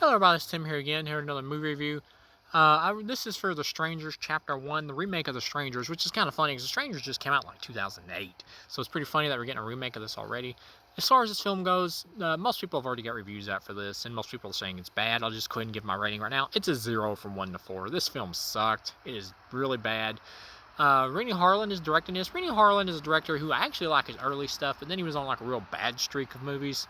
Hello everybody, it's Tim here again, here with another movie review. This is for The Strangers Chapter 1, the remake of The Strangers, which is kind of funny because The Strangers just came out in like 2008. So it's pretty funny that we're getting a remake of this already. As far as this film goes, most people have already got reviews out for this, and most people are saying it's bad. I'll just go ahead and give my rating right now. It's a 0 from 1 to 4. This film sucked. It is really bad. Rennie Harlan is directing this. Rennie Harlan is a director who I actually like his early stuff, but then he was on like a real bad streak of movies.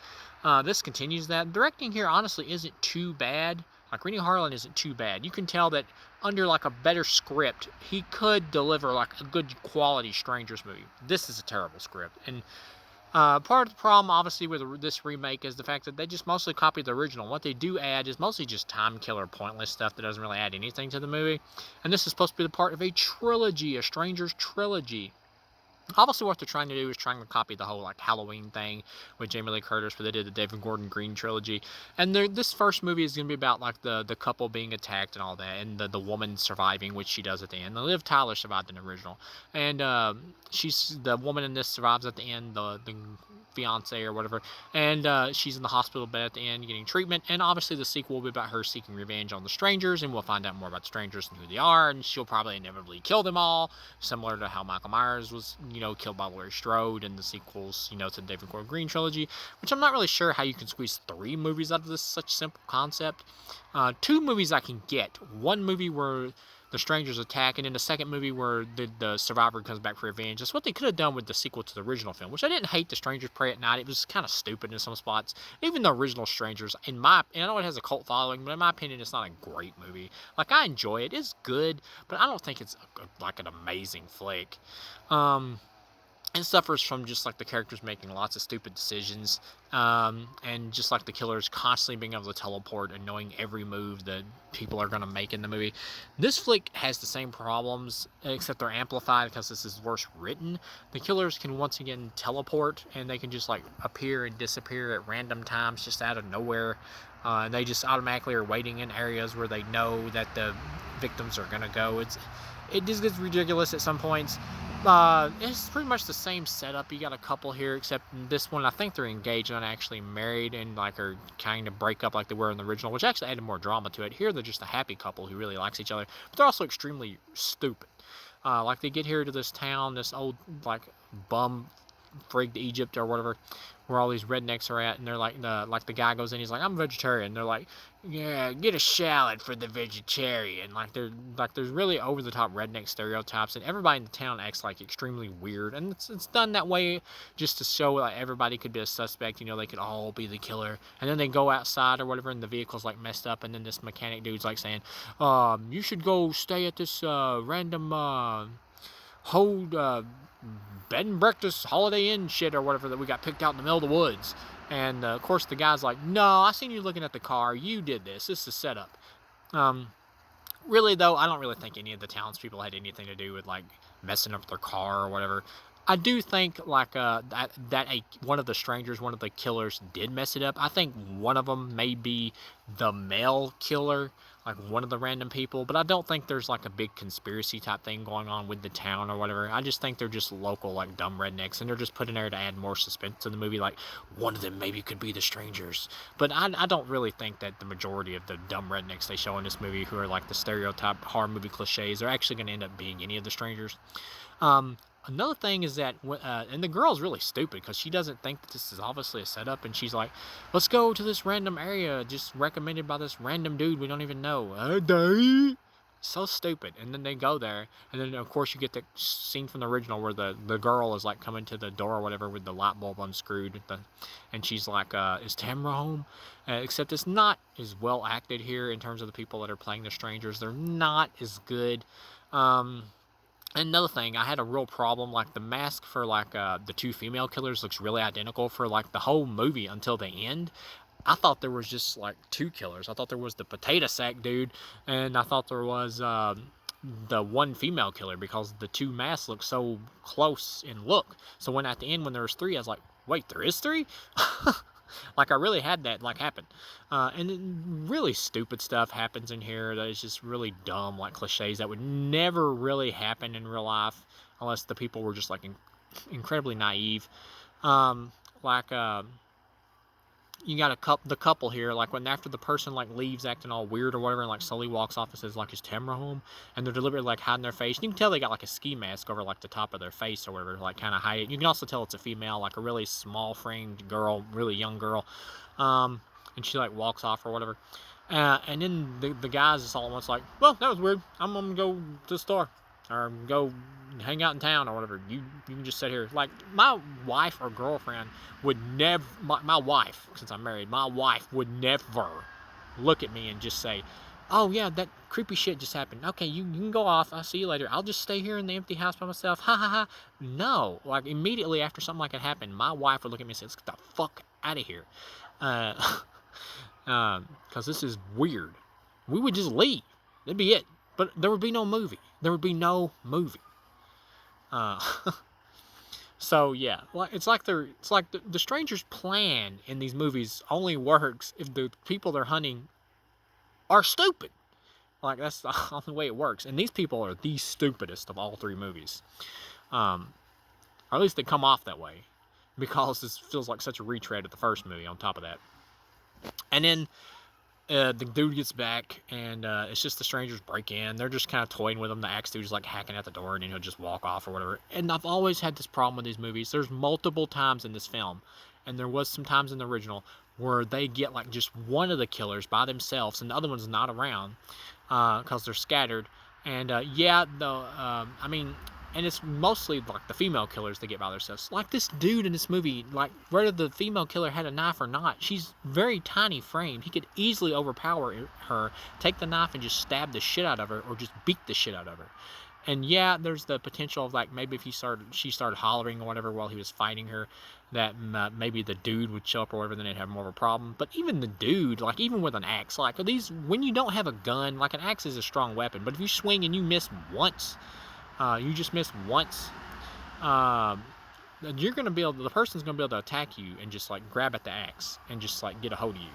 This continues that. Directing here honestly isn't too bad. Like Rennie Harlan isn't too bad. You can tell that under like a better script, he could deliver like a good quality Strangers movie. This is a terrible script, and part of the problem, obviously, with this remake is the fact that they just mostly copied the original. What they do add is mostly just time killer, pointless stuff that doesn't really add anything to the movie. And this is supposed to be the part of a trilogy, a Strangers trilogy. Obviously, what they're trying to do is trying to copy the whole like Halloween thing with Jamie Lee Curtis, where they did the David Gordon Green trilogy. And this first movie is going to be about like the couple being attacked and all that, and the woman surviving, which she does at the end. Liv Tyler survived in the original, and she's the woman in this survives at the end. The fiance or whatever, and she's in the hospital bed at the end getting treatment. And obviously, the sequel will be about her seeking revenge on the strangers, and we'll find out more about the strangers and who they are. And she'll probably inevitably kill them all, similar to how Michael Myers was, killed by Laurie Strode in the sequels, to the David Gordon Green trilogy, which I'm not really sure how you can squeeze 3 movies out of this such simple concept. 2 movies I can get. One movie where the strangers attack, and then the second movie where the survivor comes back for revenge. That's what they could have done with the sequel to the original film, which I didn't hate. The Strangers Prey at Night. It was kind of stupid in some spots. Even the original Strangers, and I know it has a cult following, but in my opinion, it's not a great movie. Like, I enjoy it. It's good, but I don't think it's like an amazing flick. It suffers from just like the characters making lots of stupid decisions, and just like the killers constantly being able to teleport and knowing every move that people are going to make in the movie. This flick has the same problems, except they're amplified because this is worse written. The killers can once again teleport, and they can just like appear and disappear at random times just out of nowhere. And they just automatically are waiting in areas where they know that the victims are going to go. It just gets ridiculous at some points. It's pretty much the same setup. You got a couple here, except in this one, I think they're engaged, not actually married, and like are kind of break up like they were in the original, which actually added more drama to it. Here, they're just a happy couple who really likes each other, but they're also extremely stupid. Like they get here to this town, this old like bum frigged Egypt or whatever, where all these rednecks are at, and they're like the guy goes in, he's like, I'm a vegetarian. They're like, yeah, get a salad for the vegetarian. Like there's really over the top redneck stereotypes, and everybody in the town acts like extremely weird, and it's done that way just to show like everybody could be a suspect. They could all be the killer, and then they go outside or whatever, and the vehicle's like messed up, and then this mechanic dude's like saying, you should go stay at this random hold bed and breakfast Holiday Inn shit or whatever that we got picked out in the middle of the woods. And of course the guy's like, no, I seen you looking at the car, you did this is a setup. Really though, I don't really think any of the townspeople had anything to do with like messing up their car or whatever. I do think like one of the strangers, one of the killers did mess it up. I think one of them may be the male killer, like one of the random people, but I don't think there's like a big conspiracy type thing going on with the town or whatever. I just think they're just local like dumb rednecks, and they're just put in there to add more suspense to the movie, like one of them maybe could be the strangers. But I don't really think that the majority of the dumb rednecks they show in this movie, who are like the stereotype horror movie cliches, are actually going to end up being any of the strangers. Another thing is that, and the girl's really stupid because she doesn't think that this is obviously a setup, and she's like, let's go to this random area just recommended by this random dude we don't even know. So stupid. And then they go there, and then of course you get the scene from the original where the girl is like coming to the door or whatever with the light bulb unscrewed, and she's like, is Tamra home? Except it's not as well acted here in terms of the people that are playing the strangers. They're not as good. Another thing, I had a real problem, like the mask for like the 2 female killers looks really identical for like the whole movie until the end. I thought there was just like 2 killers. I thought there was the potato sack dude, and I thought there was the one female killer, because the 2 masks look so close in look. So when at the end when there was 3, I was like, wait, there is 3? Like I really had that like happen, and then really stupid stuff happens in here that is just really dumb, like cliches that would never really happen in real life unless the people were just like incredibly naive. Like you got the couple here, like when after the person like leaves acting all weird or whatever, and like slowly walks off and says like, "Is Tamara home?" And they're deliberately like hiding their face. You can tell they got like a ski mask over like the top of their face or whatever, like kind of hide it. You can also tell it's a female, like a really small framed girl, really young girl, and she like walks off or whatever. And then the guys just all at once like, "Well, that was weird. I'm gonna go to the store or go hang out in town or whatever. You can just sit here." Like my wife or girlfriend would never, my wife, since I'm married, my wife would never look at me and just say, "Oh yeah, that creepy shit just happened. Okay, you can go off. I'll see you later. I'll just stay here in the empty house by myself. Ha ha ha." No, like immediately after something like that happened, my wife would look at me and say, "Let's get the fuck out of here." Because this is weird. We would just leave. That'd be it. But there would be no movie. There would be no movie. So yeah, it's like the stranger's plan in these movies only works if the people they're hunting are stupid. Like that's the only way it works. And these people are the stupidest of all three movies. Or at least they come off that way, because this feels like such a retread of the first movie on top of that. And then the dude gets back, and it's just the strangers break in. They're just kind of toying with him. The axe dude's like hacking at the door, and then he'll just walk off or whatever. And I've always had this problem with these movies. There's multiple times in this film, and there was some times in the original, where they get like just one of the killers by themselves, and the other one's not around because they're scattered. And I mean, and it's mostly like the female killers that get by themselves. Like this dude in this movie, like whether the female killer had a knife or not, she's very tiny framed. He could easily overpower her, take the knife and just stab the shit out of her, or just beat the shit out of her. And yeah, there's the potential of like maybe if she started hollering or whatever while he was fighting her, that maybe the dude would show up or whatever, then they'd have more of a problem. But even the dude, like even with an axe, like these, when you don't have a gun, like an axe is a strong weapon, but if you swing and you miss once, you just miss once, you're gonna be able, the person's gonna be able to attack you and just like grab at the axe and just like get a hold of you.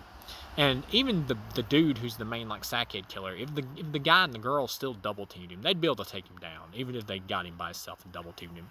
And even the dude who's the main like sackhead killer, if the guy and the girl still double teamed him, they'd be able to take him down, even if they got him by himself and double teamed him.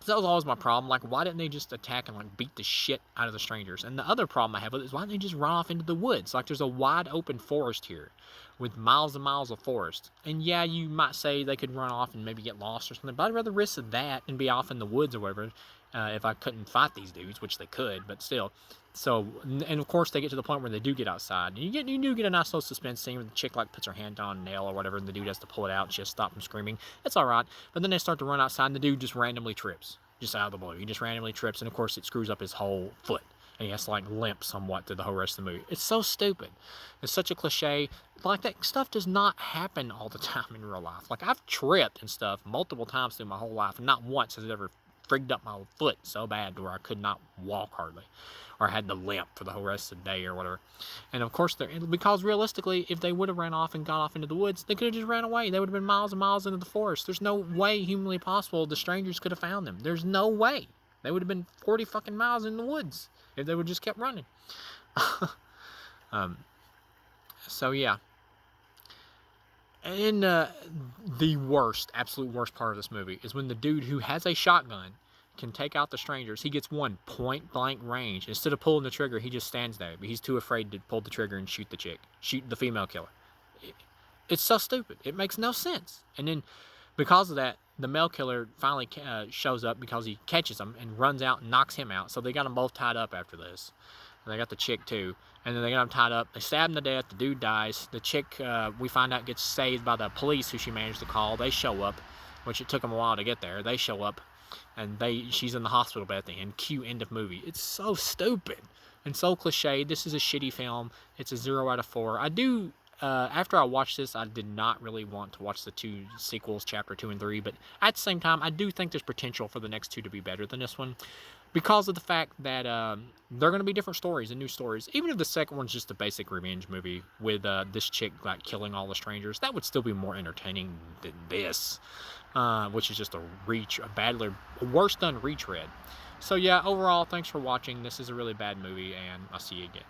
So that was always my problem. Like, why didn't they just attack and like beat the shit out of the strangers? And the other problem I have with it is, why didn't they just run off into the woods? Like, there's a wide open forest here with miles and miles of forest. And yeah, you might say they could run off and maybe get lost or something, but I'd rather risk that and be off in the woods or whatever, if I couldn't fight these dudes, which they could, but still. So, and of course they get to the point where they do get outside. And you do get a nice little suspense scene where the chick like puts her hand on a nail or whatever, and the dude has to pull it out and she has to stop from screaming. It's alright. But then they start to run outside and the dude just randomly trips. Just out of the blue. He just randomly trips, and of course it screws up his whole foot. And he has to like limp somewhat through the whole rest of the movie. It's so stupid. It's such a cliche. Like, that stuff does not happen all the time in real life. Like, I've tripped and stuff multiple times through my whole life, and not once has it ever frigged up my foot so bad to where I could not walk hardly, or had to limp for the whole rest of the day or whatever. And of course, because realistically, if they would have ran off and got off into the woods, they could have just ran away. They would have been miles and miles into the forest. There's no way humanly possible the strangers could have found them. There's no way. They would have been 40 fucking miles in the woods if they would just kept running. So yeah. And the worst, absolute worst part of this movie is when the dude who has a shotgun can take out the strangers. He gets one point blank range. Instead of pulling the trigger, he just stands there. But he's too afraid to pull the trigger and shoot the chick, shoot the female killer. It's so stupid. It makes no sense. And then because of that, the male killer finally shows up because he catches him and runs out and knocks him out. So they got them both tied up after this. And they got the chick too. And then they got him tied up. They stab him to death. The dude dies. The chick, we find out, gets saved by the police who she managed to call. They show up, which it took them a while to get there. They show up, and she's in the hospital bed at the end. Cue end of movie. It's so stupid and so cliched. This is a shitty film. It's a 0 out of 4. I do, after I watched this, I did not really want to watch the two sequels, Chapter 2 and 3, but at the same time, I do think there's potential for the next two to be better than this one, because of the fact that they're going to be different stories and new stories. Even if the second one's just a basic revenge movie with this chick like killing all the strangers, that would still be more entertaining than this, which is just a worse done retread. So yeah, overall, thanks for watching. This is a really bad movie, and I'll see you again.